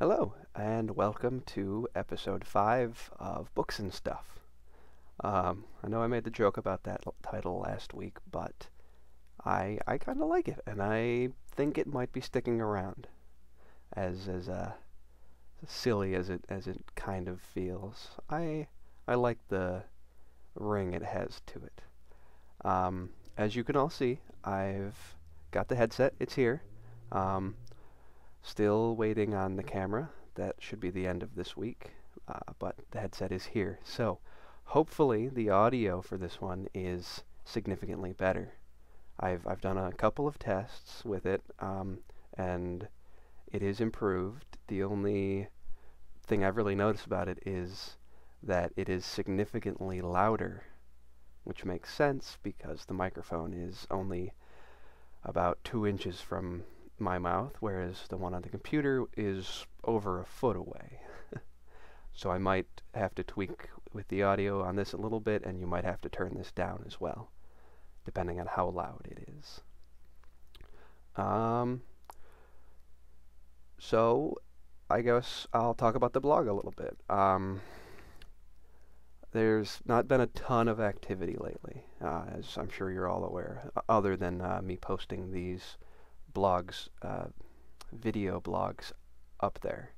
Hello, and welcome to episode 5 of Books and Stuff. I know I made the joke about that title last week, but I kind of like it, and I think it might be sticking around, as silly as it kind of feels. I like the ring it has to it. As you can all see, I've got the headset. It's here. Um, Still waiting on the camera. That should be the end of this week, but the headset is here. So hopefully the audio for this one is significantly better. I've done a couple of tests with it, and it is improved. The only thing I've really noticed about it is that it is significantly louder, which makes sense because the microphone is only about 2 inches from my mouth, whereas the one on the computer is over a foot away. So I might have to tweak with the audio on this a little bit, and you might have to turn this down as well, depending on how loud it is. So I guess I'll talk about the blog a little bit. There's not been a ton of activity lately, as I'm sure you're all aware, other than me posting these blogs, video blogs up there.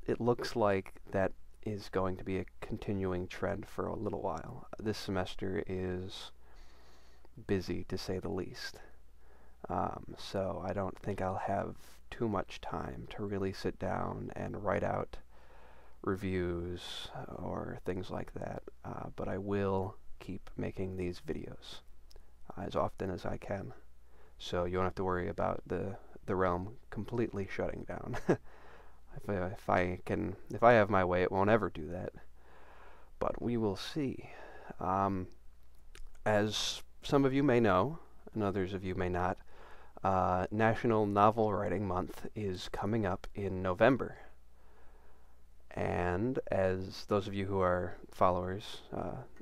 It looks like that is going to be a continuing trend for a little while. This semester is busy, to say the least. So I don't think I'll have too much time to really sit down and write out reviews or things like that. But I will keep making these videos as often as I can. So you don't have to worry about the realm completely shutting down. If I have my way, it won't ever do that. But we will see. As some of you may know, and others of you may not, National Novel Writing Month is coming up in November. And as those of you who are followers,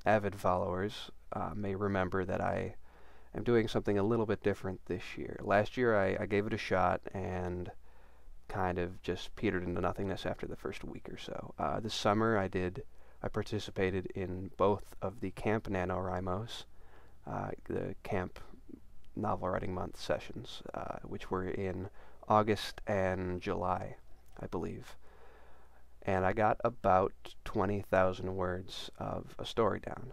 avid followers, may remember that I'm doing something a little bit different this year. Last year I gave it a shot and kind of just petered into nothingness after the first week or so. This summer I participated in both of the Camp NaNoWriMos, the Camp Novel Writing Month sessions, which were in August and July, I believe. And I got about 20,000 words of a story down,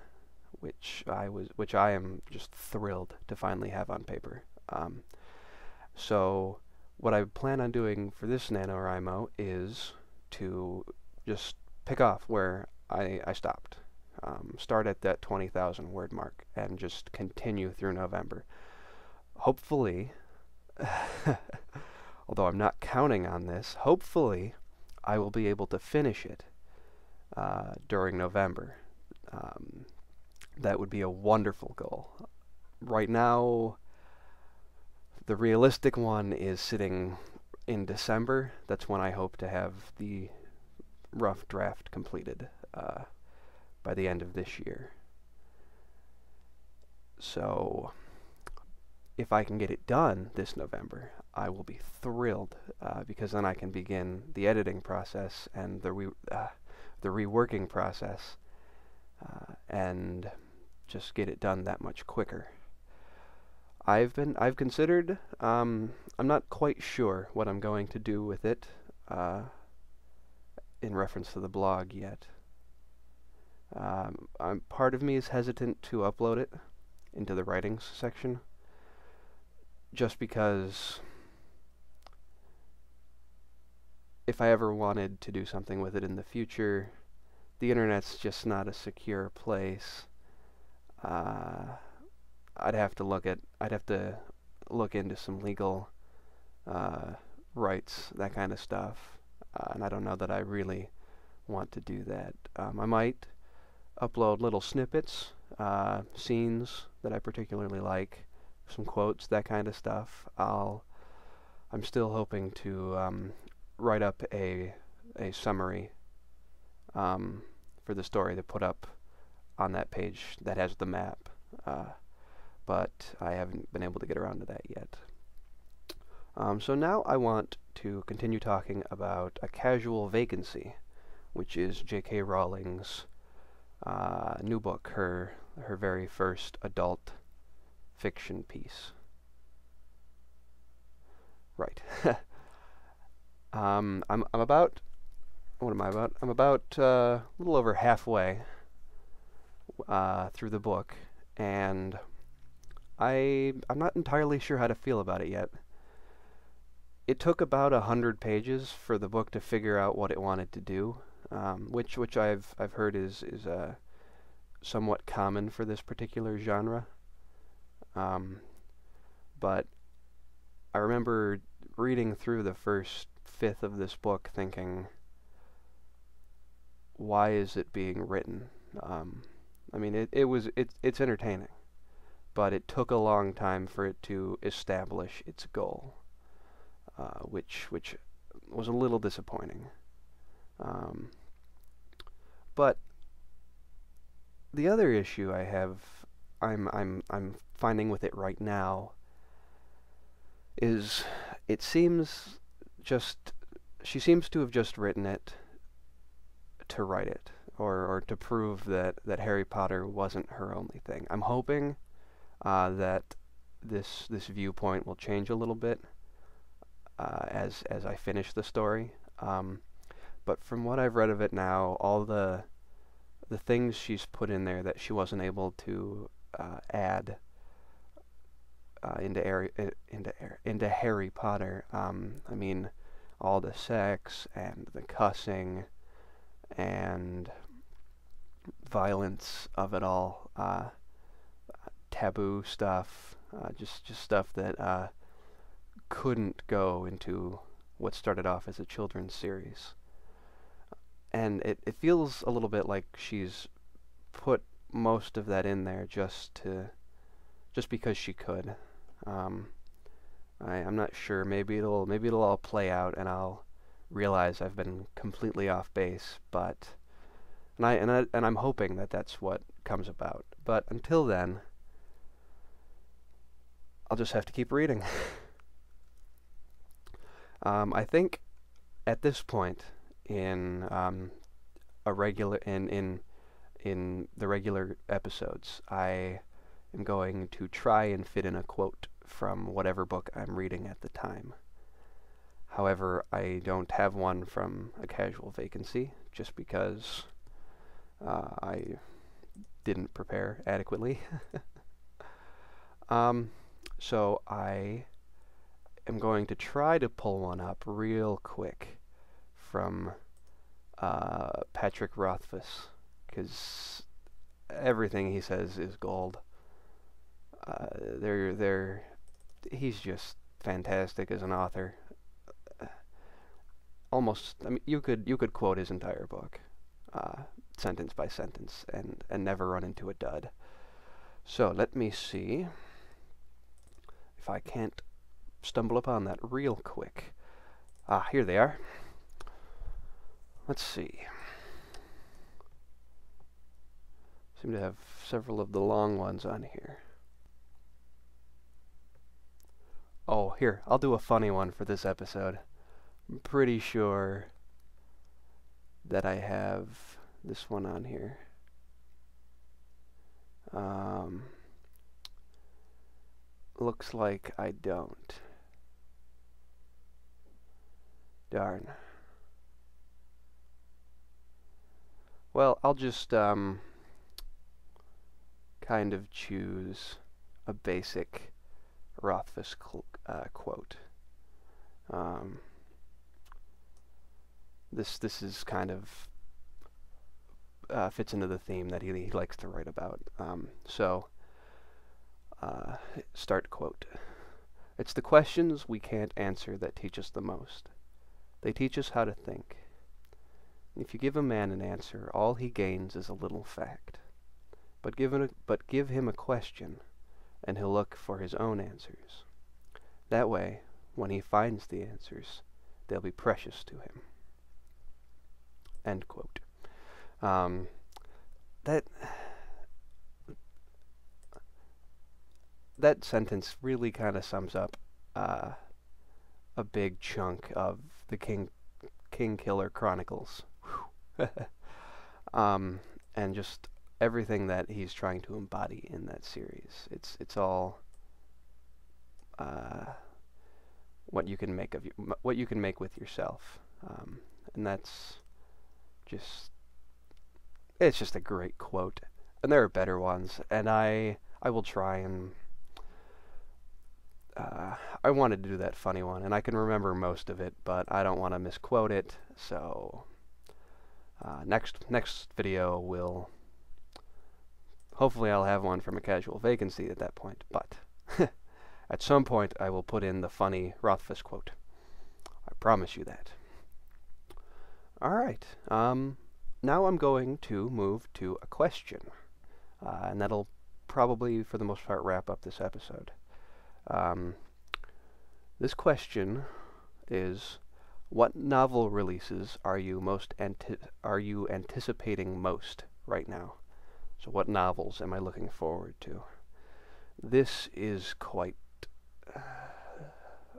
which I am just thrilled to finally have on paper. So what I plan on doing for this NaNoWriMo is to just pick off where I stopped. Start at that 20,000 word mark and just continue through November. Hopefully, although I'm not counting on this, hopefully I will be able to finish it during November. That would be a wonderful goal. Right now, the realistic one is sitting in December. That's when I hope to have the rough draft completed by the end of this year. So if I can get it done this November, I will be thrilled, because then I can begin the editing process and the reworking process, and just get it done that much quicker. I've considered, I'm not quite sure what I'm going to do with it, in reference to the blog yet. Part of me is hesitant to upload it into the writings section, just because if I ever wanted to do something with it in the future, the internet's just not a secure place. I'd have to look into some legal rights, that kind of stuff, and I don't know that I really want to do that. I might upload little snippets, scenes that I particularly like, some quotes, that kind of stuff. I'm still hoping to write up a summary for the story to put up on that page that has the map, but I haven't been able to get around to that yet. So now I want to continue talking about A Casual Vacancy, which is J.K. Rowling's new book, her very first adult fiction piece. Right. I'm about, what am I about? I'm about a little over halfway through the book, and I'm not entirely sure how to feel about it yet. It took about 100 pages for the book to figure out what it wanted to do, which I've heard is somewhat common for this particular genre. But I remember reading through the first fifth of this book thinking, why is it being written? I mean, it's entertaining, but it took a long time for it to establish its goal, which was a little disappointing. But the other issue I'm finding with it right now is it seems just she seems to have just written it to write it, or to prove that Harry Potter wasn't her only thing. I'm hoping that this viewpoint will change a little bit as I finish the story. But from what I've read of it now, all the things she's put in there that she wasn't able to add into Harry Potter. I mean, all the sex and the cussing and violence of it all, taboo stuff, just stuff that couldn't go into what started off as a children's series. And it feels a little bit like she's put most of that in there just because she could. I'm not sure. Maybe it'll all play out, and I'll realize I've been completely off base. But I'm hoping that that's what comes about. But until then, I'll just have to keep reading. I think at this point in in the regular episodes, I am going to try and fit in a quote from whatever book I'm reading at the time. However, I don't have one from A Casual Vacancy, just because I didn't prepare adequately. So I am going to try to pull one up real quick from Patrick Rothfuss, because everything he says is gold. He's just fantastic as an author. Almost, I mean, you could quote his entire book, sentence by sentence, and never run into a dud. So let me see if I can't stumble upon that real quick. Here they are. Let's see. Seem to have several of the long ones on here. Oh, here, I'll do a funny one for this episode. I'm pretty sure that I have this one on here. Looks like I don't. Darn. Well, I'll just kind of choose a basic Rothfuss quote. This is kind of fits into the theme that he likes to write about. Start quote. It's the questions we can't answer that teach us the most. They teach us how to think. If you give a man an answer, all he gains is a little fact. But give him a question, and he'll look for his own answers. That way, when he finds the answers, they'll be precious to him. End quote. That sentence really kind of sums up a big chunk of the King Killer Chronicles. And just everything that he's trying to embody in that series. It's all what you can make of what you can make with yourself, and that's just it's just a great quote. And there are better ones, and I will try and I wanted to do that funny one, and I can remember most of it, but I don't want to misquote it. So next video will hopefully I'll have one from A Casual Vacancy at that point, but at some point I will put in the funny Rothfuss quote. I promise you that. Alright, now I'm going to move to a question, and that'll probably, for the most part, wrap up this episode. This question is, what novel releases are you anticipating most right now? So what novels am I looking forward to? This is quite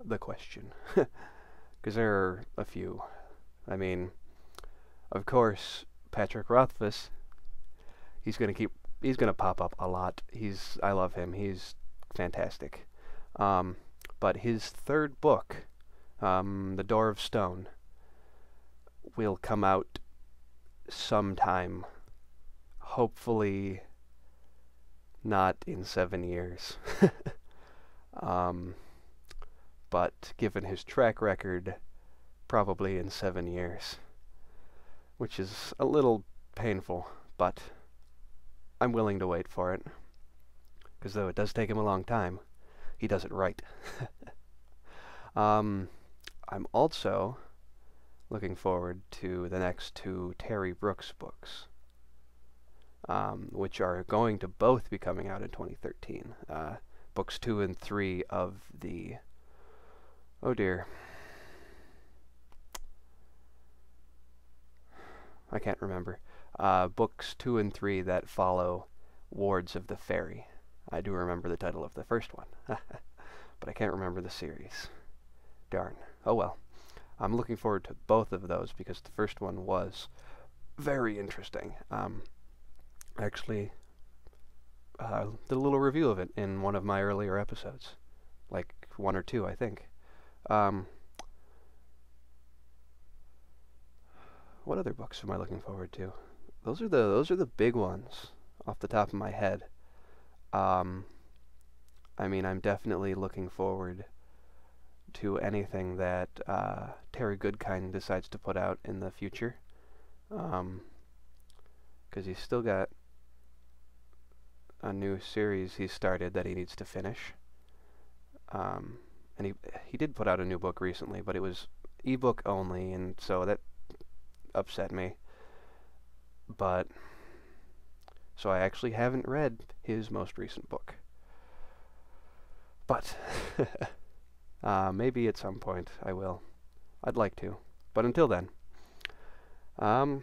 the question, because there are a few. I mean, of course, Patrick Rothfuss, he's gonna pop up a lot. I love him. He's fantastic. But his third book, The Door of Stone, will come out sometime. Hopefully not in 7 years. But given his track record, probably in 7 years. Which is a little painful, but I'm willing to wait for it. Because though it does take him a long time, he does it right. I'm also looking forward to the next 2 Terry Brooks books, which are going to both be coming out in 2013. Books 2 and 3 of the... oh dear. I can't remember. Books 2 and 3 that follow Wards of the Fairy. I do remember the title of the first one, but I can't remember the series. Darn. Oh well. I'm looking forward to both of those because the first one was very interesting. Actually, did a little review of it in one of my earlier episodes, like 1 or 2, I think. What other books am I looking forward to? Those are the big ones off the top of my head. I mean, I'm definitely looking forward to anything that Terry Goodkind decides to put out in the future, because he's still got a new series he started that he needs to finish. And he did put out a new book recently, but it was ebook only, and so that upset me. But so I actually haven't read his most recent book. But maybe at some point I will. I'd like to. But until then. Oh,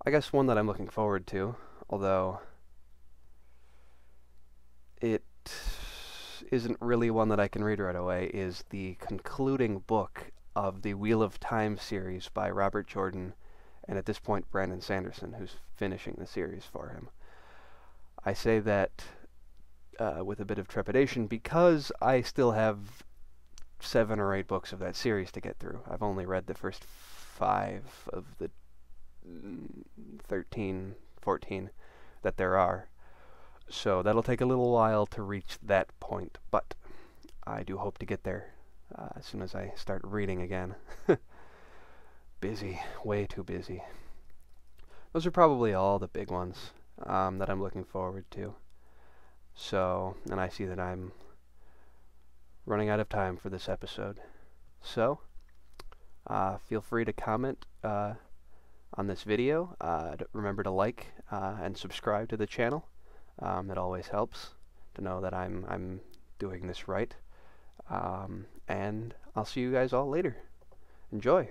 I guess one that I'm looking forward to, although it isn't really one that I can read right away, is the concluding book of the Wheel of Time series by Robert Jordan, and at this point Brandon Sanderson, who's finishing the series for him. I say that with a bit of trepidation because I still have 7 or 8 books of that series to get through. I've only read the first 5 of the 13, 14 that there are. So that'll take a little while to reach that point, but I do hope to get there as soon as I start reading again. Busy, way too busy. Those are probably all the big ones that I'm looking forward to. So, and I see that I'm running out of time for this episode. So, feel free to comment on this video. Remember to like and subscribe to the channel. It always helps to know that I'm doing this right. And I'll see you guys all later. Enjoy!